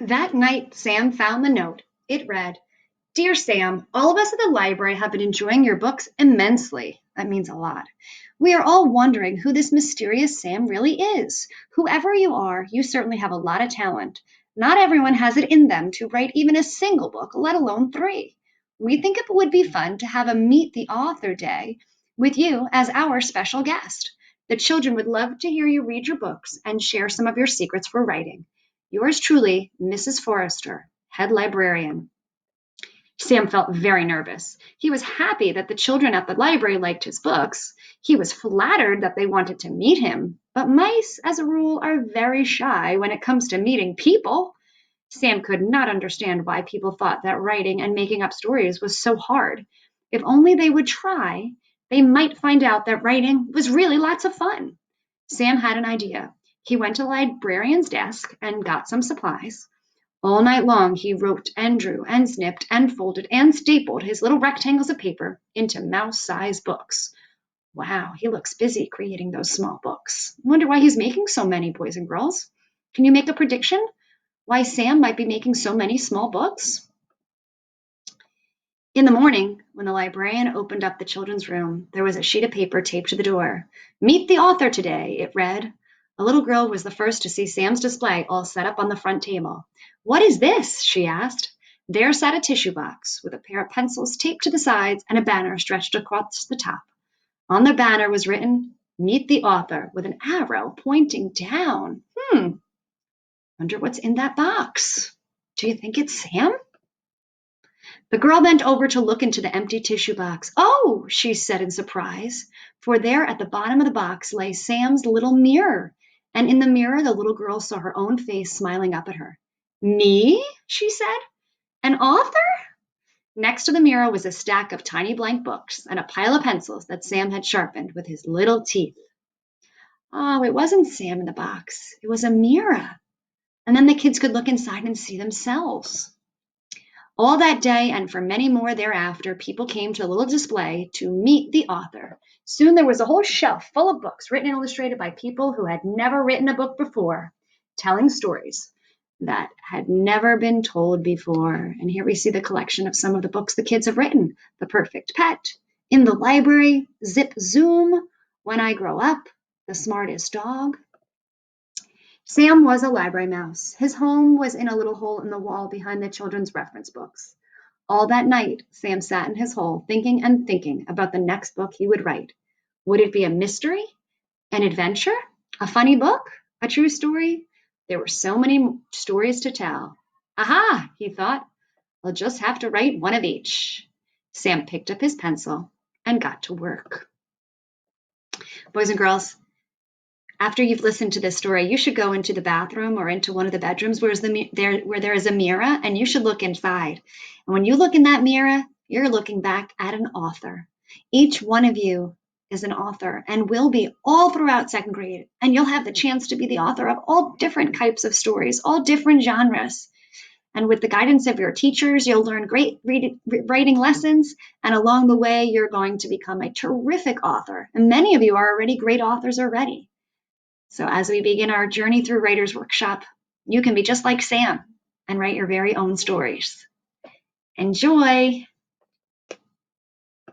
That night, Sam found the note. It read, Dear Sam, all of us at the library have been enjoying your books immensely. That means a lot. We are all wondering who this mysterious Sam really is. Whoever you are, you certainly have a lot of talent. Not everyone has it in them to write even a single book, let alone three. We think it would be fun to have a Meet the Author Day with you as our special guest. The children would love to hear you read your books and share some of your secrets for writing. Yours truly, Mrs. Forrester, Head Librarian. Sam felt very nervous. He was happy that the children at the library liked his books. He was flattered that they wanted to meet him. But mice, as a rule, are very shy when it comes to meeting people. Sam could not understand why people thought that writing and making up stories was so hard. If only they would try, they might find out that writing was really lots of fun. Sam had an idea. He went to the librarian's desk and got some supplies. All night long he wrote and drew and snipped and folded and stapled his little rectangles of paper into mouse-sized books. Wow, he looks busy creating those small books. I wonder why he's making so many, boys and girls. Can you make a prediction why Sam might be making so many small books? In the morning, when the librarian opened up the children's room, there was a sheet of paper taped to the door. Meet the author today, it read. A little girl was the first to see Sam's display all set up on the front table. What is this? She asked. There sat a tissue box with a pair of pencils taped to the sides and a banner stretched across the top. On the banner was written, Meet the author, with an arrow pointing down. Wonder what's in that box. Do you think it's Sam? The girl bent over to look into the empty tissue box. Oh, she said in surprise, for there at the bottom of the box lay Sam's little mirror, and in the mirror the little girl saw her own face smiling up at her. Me? She said. An author? Next to the mirror was a stack of tiny blank books and a pile of pencils that Sam had sharpened with his little teeth. Oh, it wasn't Sam in the box. It was a mirror. And then the kids could look inside and see themselves. All that day and for many more thereafter, people came to the little display to meet the author. Soon there was a whole shelf full of books written and illustrated by people who had never written a book before, telling stories that had never been told before. And here we see the collection of some of the books the kids have written. The Perfect Pet, In the Library, Zip Zoom, When I Grow Up, The Smartest Dog. Sam was a library mouse. His home was in a little hole in the wall behind the children's reference books. All that night, Sam sat in his hole thinking and thinking about the next book he would write. Would it be a mystery? An adventure? A funny book? A true story? There were so many stories to tell. Aha, he thought. I'll just have to write one of each. Sam picked up his pencil and got to work. Boys and girls, after you've listened to this story, you should go into the bathroom or into one of the bedrooms where there is a mirror, and you should look inside. And when you look in that mirror, you're looking back at an author. Each one of you is an author and will be all throughout second grade. And you'll have the chance to be the author of all different types of stories, all different genres. And with the guidance of your teachers, you'll learn great writing lessons. And along the way, you're going to become a terrific author. And many of you are already great authors already. So as we begin our journey through Writer's Workshop, you can be just like Sam and write your very own stories. Enjoy!